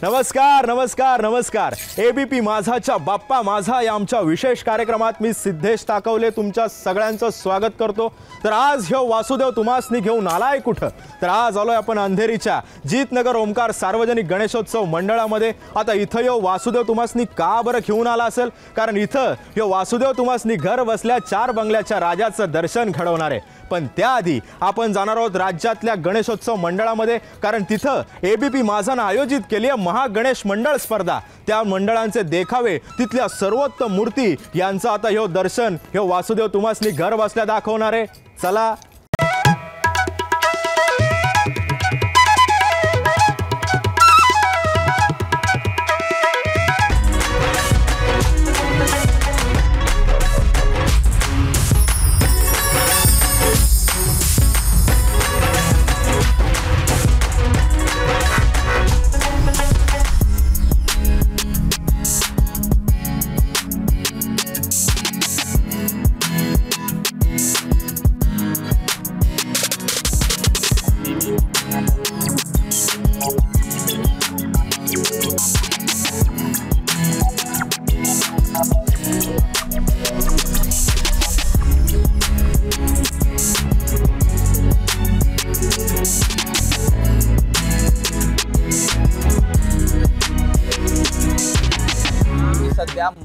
नमस्कार नमस्कार नमस्कार। एबीपी माझाच्या बाप्पा माझा या आमच्या विशेष कार्यक्रमात मी सिद्धेश ताकवले तुमच्या सगळ्यांचं स्वागत करतो। तर आज ह्यो वासुदेव तुम्हासनी घेऊन आलाय कुठं? तर आज आलोय आपण अंधेरीच्या जीतनगर ओमकार सार्वजनिक गणेशोत्सव मंडळामध्ये। आता इथं ह्यो वासुदेव तुम्हासनी का बरं घेऊन आला असेल? कारण इथं ह्यो वासुदेव तुम्हासनी घर बसल्या 4 बंगल्याच्या राजाचं दर्शन घडवणार आहे। पण त्याआधी आपण जाणार आहोत राज्यातल्या गणेशोत्सव मंडळामध्ये, कारण तिथं एबीपी माझानं आयोजित केली आहे महागणेश मंडळ स्पर्धा। त्या मंडळांचे देखावे, तिथल्या सर्वोत्तम मूर्ती यांचं आता ह्यो दर्शन ह्यो वासुदेव तुम्हासनी घर बसल्या दाखवणार आहे। चला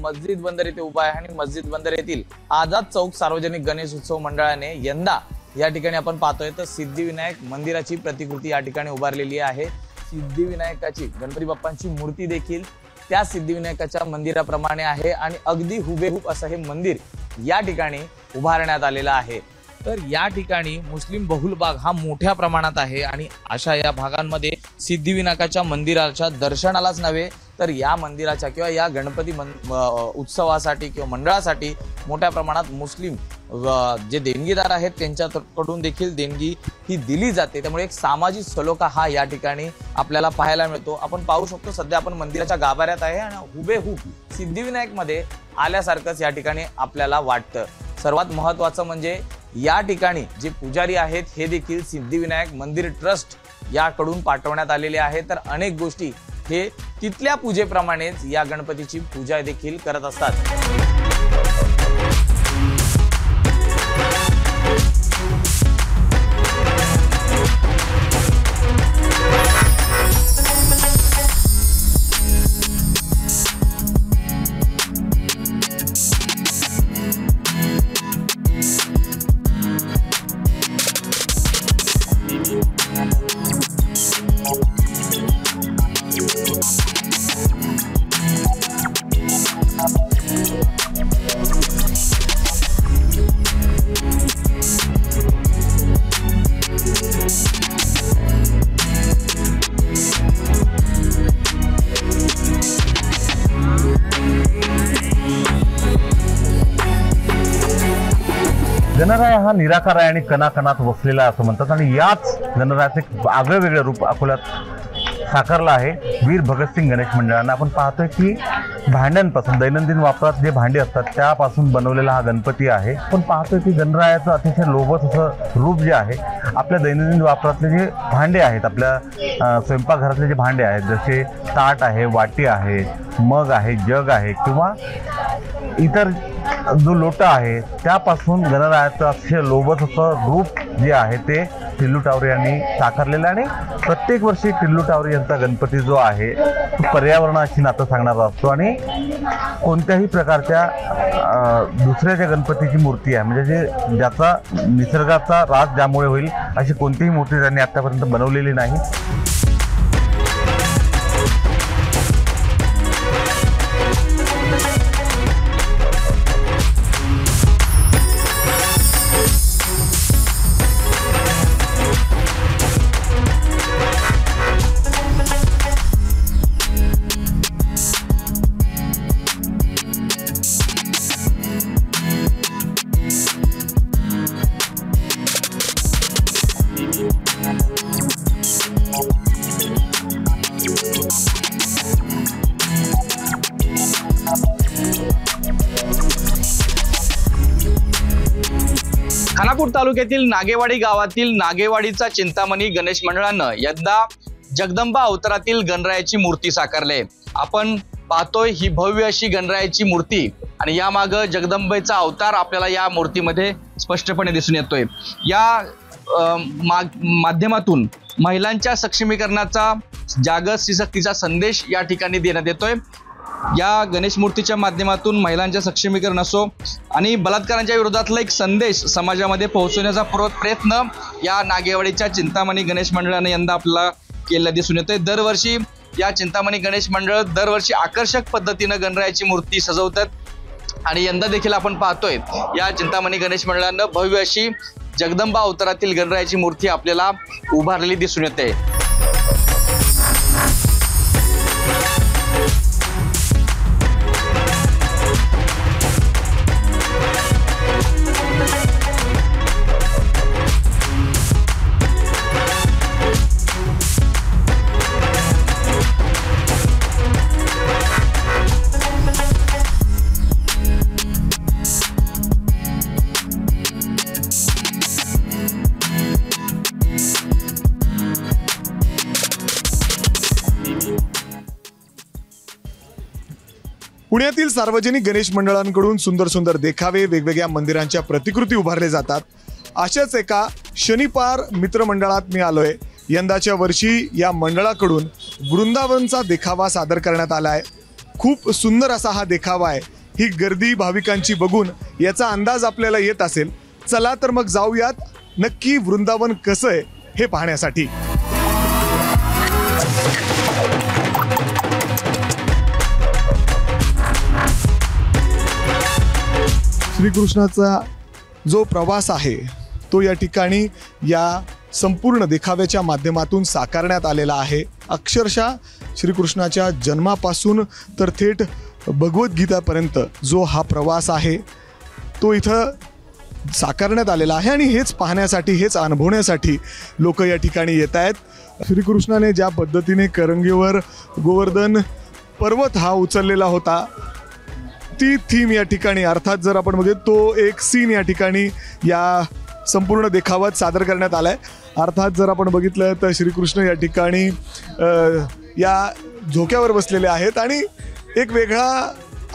मस्जिद बंदर येथे उभा आहे आणि मस्जिद बंदर येथील आझाद चौक सार्वजनिक गणेश उत्सव मंडळाने यंदा या ठिकाणी आपण पाहतोय तर सिद्धिविनायक मंदिराची प्रतिकृती या ठिकाणी उभारलेली आहे। सिद्धिविनायकाची गणपती बाप्पांची मूर्ती देखील त्या सिद्धिविनायकाच्या मंदिराप्रमाणे आहे आणि अगदी हुबेहूब असं हे मंदिर या ठिकाणी उभारण्यात आलेलं आहे। तर या ठिकाणी मुस्लिम बहुल भाग हा मोठ्या प्रमाणात आहे आणि अशा या भागांमध्ये सिद्धिविनायकाच्या मंदिराच्या दर्शनालाच नव्हे तर या मंदिराच्या किंवा या गणपती उत्सवासाठी किंवा मंडळासाठी मोठ्या प्रमाणात मुस्लिम जे देणगीदार आहेत त्यांच्याकडून देखील देणगी ही दिली जाते। त्यामुळे एक सामाजिक सलोखा हा या ठिकाणी आपल्याला पाहायला मिळतो। आपण पाहू शकतो सध्या आपण मंदिराच्या गाभाऱ्यात आहे आणि हुबेहूब सिद्धिविनायक मध्ये आल्यासारखंच या ठिकाणी आपल्याला वाटतं। सर्वात महत्त्वाचं म्हणजे या ठिकाणी जे पुजारी आहेत हे देखील सिद्धिविनायक मंदिर ट्रस्ट याकडून पाठवण्यात आलेले आहे। तर अनेक गोष्टी हे तिथल्या पूजेप्रमाणेच या गणपतीची पूजा देखील करत असतात। गणराय हा निराकार आहे आणि कणाकणात वसलेला असं म्हणतात आणि याच गणरायाचे आगळं वेगळं रूप अकोल्यात साकारलं आहे वीर भगतसिंग गणेश मंडळानं। आपण पाहतोय की भांड्यांपासून दैनंदिन वापरात जे भांडी असतात त्यापासून बनवलेला हा गणपती आहे। पण पाहतोय की गणरायाचं अतिशय लोभस असं रूप जे आहे आपल्या दैनंदिन वापरातले जे भांडे आहेत, आपल्या स्वयंपाकघरातले जे भांडे आहेत जसे ताट आहे, वाटी आहे, मग आहे, जग आहे किंवा इतर जो लोटा आहे त्यापासून गणरायाचं अतिशय लोभस असं रूप जे आहे ते टिल्लू टावरे यांनी साकारलेलं आणि प्रत्येक वर्षी टिल्लू टावरे यांचा गणपती जो आहे तो पर्यावरणाशी नातं सांगणारा असतो आणि कोणत्याही प्रकारच्या दुसऱ्या ज्या गणपतीची मूर्ती आहे म्हणजे ज्याचा निसर्गाचा ऱ्हास ज्यामुळे होईल अशी कोणतीही मूर्ती त्यांनी आतापर्यंत बनवलेली नाही। खानापूर तालुक्यातील नागेवाडी गावातील नागेवाडीचा चिंतामणी गणेश मंडळानं यंदा जगदंबा अवतारातील गणरायाची मूर्ती साकारली आहे। आपण पाहतोय ही भव्य अशी गणरायाची मूर्ती आणि यामागं जगदंबेचा अवतार आपल्याला या मूर्तीमध्ये स्पष्टपणे दिसून येतोय। या माध्यमातून महिलांच्या सक्षमीकरणाचा जागृत स्त्रीशक्तीचा संदेश या ठिकाणी देण्यात येतोय। या गणेश मूर्तीच्या माध्यमातून महिलांच्या सक्षमीकरण असो आणि बलात्कारांच्या विरोधातला एक संदेश समाजामध्ये पोहोचवण्याचा प्रयत्न या नागेवाडीच्या चिंतामणी गणेश मंडळाने यंदा आपल्याला केलेला दिसून येतोय। दरवर्षी या चिंतामणी गणेश मंडळ दरवर्षी आकर्षक पद्धतीनं गणरायाची मूर्ती सजवतात आणि यंदा देखील आपण पाहतोय या चिंतामणी गणेश मंडळानं भव्य अशी जगदंबा अवतारातील गणरायाची मूर्ती आपल्याला उभारलेली दिसून येते। पुण्यातील सार्वजनिक गणेश मंडळांकडून सुंदर सुंदर देखावे वेगवेगळ्या मंदिरांच्या प्रतिकृती उभारले जातात। अशाच एका शनिपार मित्रमंडळात मी आलोय। यंदाच्या वर्षी या मंडळाकडून वृंदावनचा देखावा सादर करण्यात आला आहे। खूप सुंदर असा हा देखावा आहे। ही गर्दी भाविकांची बघून याचा अंदाज आपल्याला येत असेल। चला तर मग जाऊयात नक्की वृंदावन कसं आहे हे पाहण्यासाठी। श्रीकृष्णाचा जो प्रवास आहे तो या ठिकाणी या संपूर्ण देखाव्याच्या माध्यमातून साकारण्यात आलेला आहे। अक्षरशः श्रीकृष्णाच्या जन्मापासून तर थेट भगवद्गीतापर्यंत जो हा प्रवास आहे तो इथं साकारण्यात आलेला आहे आणि हेच पाहण्यासाठी हेच अनुभवण्यासाठी लोक या ठिकाणी येत आहेत। श्रीकृष्णाने ज्या पद्धतीने करंगेवर गोवर्धन पर्वत हा उचललेला होता ती थीम या ठिकाणी अर्थात जर आपण बघितलं तो एक सीन या ठिकाणी या संपूर्ण देखाव्यात सादर करण्यात आला आहे। अर्थात जर आपण बघितलं तर श्रीकृष्ण या ठिकाणी या झोक्यावर बसलेले आहेत आणि एक वेगळा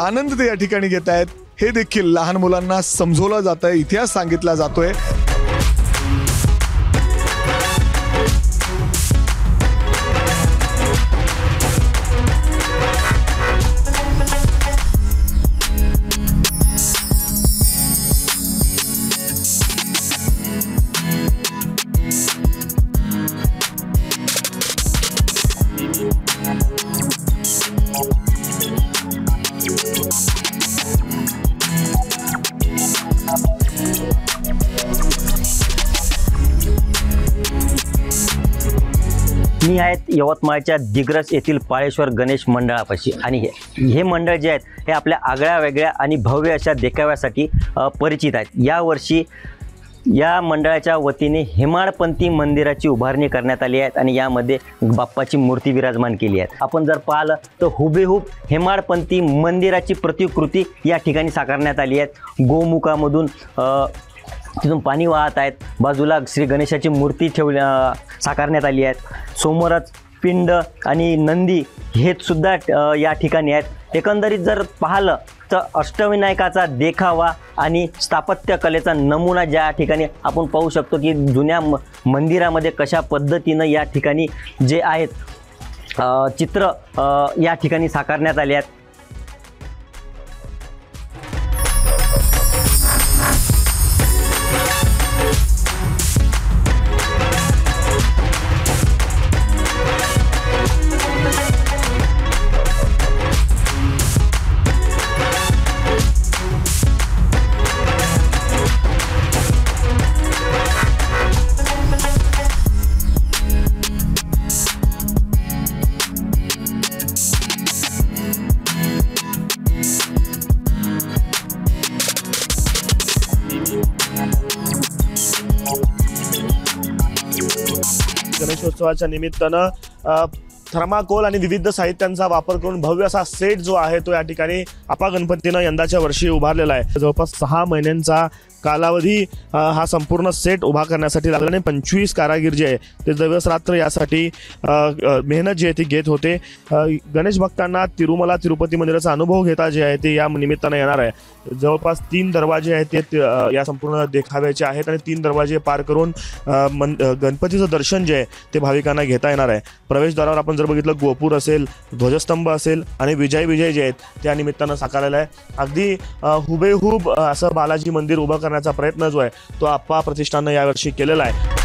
आनंद ते या ठिकाणी घेत आहेत। हे देखील लहान मुलांना समजवलं जात आहे, इतिहास सांगितला जातोय। मी आहेत यवतमाळच्या दिग्रस येथील पाळेश्वर गणेश मंडळापाशी आणि हे मंडळ जे आहेत हे आपल्या आगळ्या वेगळ्या आणि भव्य अशा देखाव्यासाठी परिचित आहेत। यावर्षी या मंडळाच्या वतीने हेमाडपंथी मंदिराची उभारणी करण्यात आली आहे आणि यामध्ये बाप्पाची मूर्ती विराजमान केली आहे। आपण जर पाहिलं तर हुबेहूब हेमाडपंथी मंदिराची प्रतिकृती या ठिकाणी साकारण्यात आली आहे। गोमुखामधून तिथून पाणी वाहत आहेत। बाजूला श्री गणेशाची मूर्ती साकारण्यात आली आहे। समोरच पिंड आणि नंदी हे सुद्धा या ठिकाणी आहेत। एकंदरीत जर पाहिलं तर अष्टविनायकाचा देखावा आणि स्थापत्य कलेचा नमुना ज्या ठिकाणी आपण पाहू शकतो की जुन्या मंदिरामध्ये कशा पद्धतीनं या ठिकाणी जे आहेत चित्र या ठिकाणी साकारण्यात आले आहेत। गणेशोत्सवाच्या निमित्तानं थर्माकोल आणि विविध साहित्यांचा वापर करून भव्य असा सेट जो आहे तो या ठिकाणी आपा गणपतीनं यंदाच्या वर्षी उभारलेला आहे। जवळपास 6 महिन्यांचा कालावधी हा संपूर्ण सेट उभा करण्यासाठी लागला आणि 25 कारागीर जे आहे ते दिवस रात्र यासाठी मेहनत जी आहे ती घेत होते. गणेश भक्तांना तिरुमला तिरुपती मंदिराचा अनुभव घेता जे आहे ते या निमित्तानं येणार आहे. जवळपास 3 दरवाजे आहेत ते या संपूर्ण देखाव्याचे आहेत आणि 3 दरवाजे पार करून गणपतीचं दर्शन जे आहे ते भाविकांना घेता येणार आहे. प्रवेशद्वारावर आपण जर बघितलं गोपूर असेल, ध्वजस्तंभ असेल आणि विजय जे आहेत त्या निमित्तानं साकारलेला आहे. अगदी हुबेहूब असं बालाजी मंदिर उभं करण्याचा प्रयत्न जो आहे तो आप्पा प्रतिष्ठाननं यावर्षी केलेला आहे.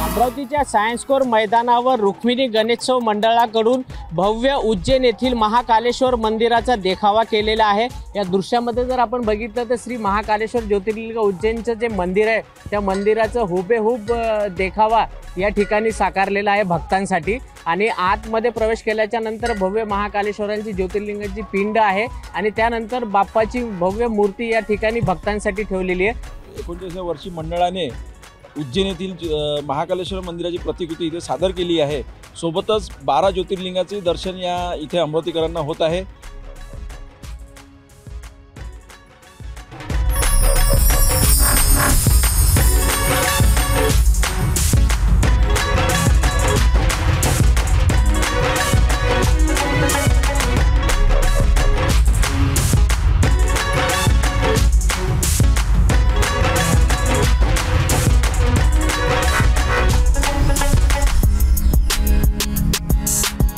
अमरावतीच्या सायन्स कोर मैदानावर रुक्मिणी गणेशोत्सव मंडळाकडून भव्य उज्जैन येथील महाकालेश्वर मंदिराचा देखावा केलेला आहे. या दृश्यामध्ये जर आपण बघितलं तर श्री महाकालेश्वर ज्योतिर्लिंग उज्जैनचं जे मंदिर आहे त्या मंदिराचं हुबेहूब देखावा या ठिकाणी साकारलेला आहे भक्तांसाठी. आणि आतमध्ये प्रवेश केल्याच्या नंतर भव्य महाकालेश्वरांची ज्योतिर्लिंगाची पिंड आहे आणि त्यानंतर बाप्पाची भव्य मूर्ती या ठिकाणी भक्तांसाठी ठेवलेली आहे. 39व्या वर्षी मंडळाने उज्जैन येथील महाकालेश्वर मंदिराची प्रतिकृती इथे सादर केली आहे. सोबतच 12 ज्योतिर्लिंगाचे दर्शन या इथे अमरावतीकरांना होत आहे.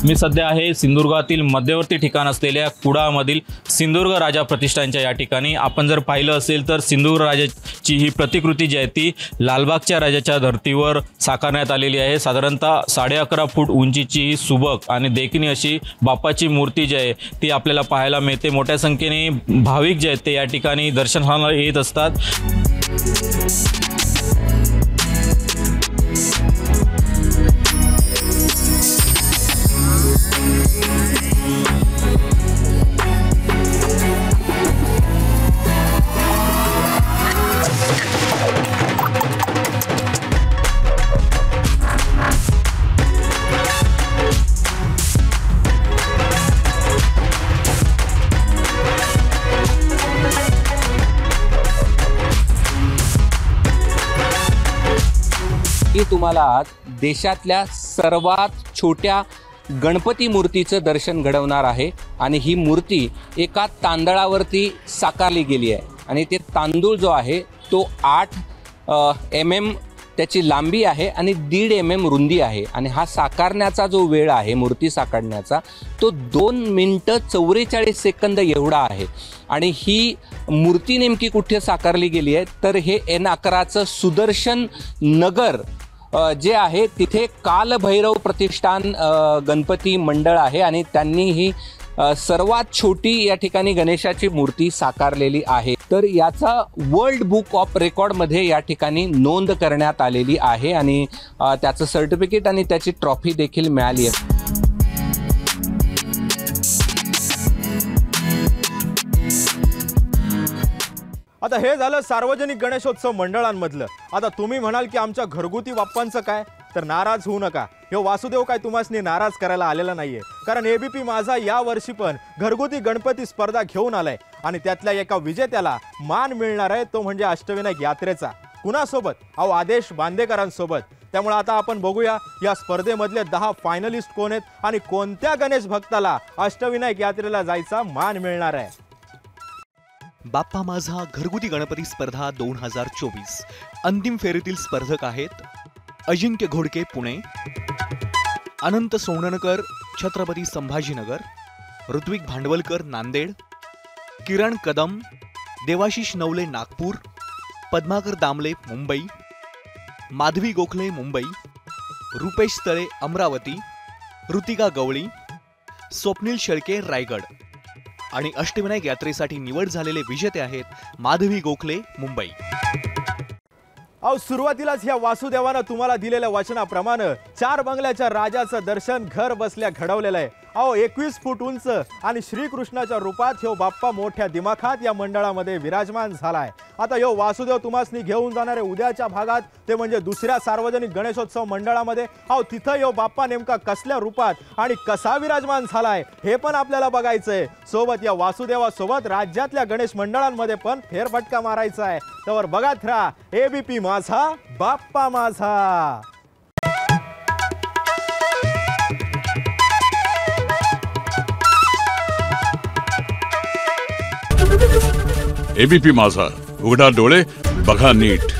मी सध्या आहे सिंधुदुर्गातील मध्यवर्ती ठिकाण असलेल्या कुडामधील सिंधुदुर्ग राजा प्रतिष्ठानच्या या ठिकाणी. आपण जर पाहिलं असेल तर सिंधुदुर्ग राजाची ही प्रतिकृती जी आहे ती लालबागच्या राजाच्या धर्तीवर साकारण्यात आलेली आहे. साधारणतः 11.5 फूट उंचीची ही सुबक आणि देखणी अशी बाप्पाची मूर्ती जी आहे ती आपल्याला पाहायला मिळते. मोठ्या संख्येने भाविक जे आहेत ते या ठिकाणी दर्शनाला येत असतात. मी तुम्हाला आज देशातल्या सर्वात छोट्या गणपती मूर्तीचं दर्शन घडवणार आहे. आणि ही मूर्ती एका तांदळावरती साकारली गेली आहे आणि ते तांदूळ जो आहे तो 8 mm त्याची लांबी आहे आणि 1.5 mm रुंदी आहे. आणि हा साकारण्याचा जो वेळ आहे मूर्ती साकारण्याचा तो 2 मिनिटं 44 सेकंद एवढा आहे. आणि ही मूर्ती नेमकी कुठे साकारली गेली आहे तर हे N11चं सुदर्शन नगर जे आहे तिथे कालभैरव प्रतिष्ठान गणपती मंडळ आहे आणि त्यांनी ही सर्वात छोटी या ठिकाणी गणेशाची मूर्ती साकारलेली आहे. तर याचा वर्ल्ड बुक ऑफ रेकॉर्डमध्ये या ठिकाणी नोंद करण्यात आलेली आहे आणि त्याचं सर्टिफिकेट आणि त्याची ट्रॉफी देखील मिळाली आहे. आता हे झालं सार्वजनिक गणेशोत्सव मंडळांमधलं. आता तुम्ही म्हणाल की आमच्या घरगुती बाप्पांचं काय, तर नाराज होऊ नका. हे वासुदेव काय तुम्हाला नाराज करायला आलेला नाहीये, कारण एबीपी माझा या वर्षी पण घरगुती गणपती स्पर्धा घेऊन आलाय आणि त्यातल्या एका विजेत्याला मान मिळणार आहे, तो म्हणजे अष्टविनायक यात्रेचा. कुणासोबत? अहो आदेश बांदेकरांसोबत. त्यामुळे आता आपण बघूया या स्पर्धेमधले 10 फायनलिस्ट कोण आहेत आणि कोणत्या गणेश भक्ताला अष्टविनायक यात्रेला जायचा मान मिळणार आहे. बाप्पा माझा घरगुती गणपती स्पर्धा 2024 अंतिम फेरीतील स्पर्धक आहेत अजिंक्य घोडके पुणे, अनंत सोननकर छत्रपती संभाजीनगर, ऋत्विक भांडवलकर नांदेड, किरण कदम, देवाशिष नवले नागपूर, पद्माकर दामले मुंबई, माधवी गोखले मुंबई, रुपेश तळे अमरावती, ऋतिका गवळी, स्वप्नील शेळके रायगड आणि अष्टविनायक यात्रेसाठी निवड झालेले विजेते आहेत माधवी गोखले मुंबई. अहो सुरुवातीलाच या वासुदेवानं तुम्हाला दिलेल्या वचनाप्रमाणे 4 बंगल्याच्या राजाचं दर्शन घर बसल्या घडवलेलं आहे. अहो 21 फूट उंच आणि श्रीकृष्णाच्या रूपात ह्यो बाप्पा मोठ्या दिमाखात या मंडळामध्ये विराजमान झालाय. आता ह्यो वासुदेव तुम्हासनी घेऊन जाणारे उद्याच्या भागात ते म्हणजे दुसऱ्या सार्वजनिक गणेशोत्सव मंडळामध्ये. अहो तिथं ह्यो बाप्पा नेमका कसल्या रूपात आणि कसा विराजमान झालाय हे पण आपल्याला बघायचंय. सोबत या वासुदेवासोबत राज्यातल्या गणेश मंडळांमध्ये पण फेरफटका मारायचा आहे. तर बघत राहा एबीपी माझा बाप्पा माझा. एबीपी माझा, उघडा डोळे बघा नीट.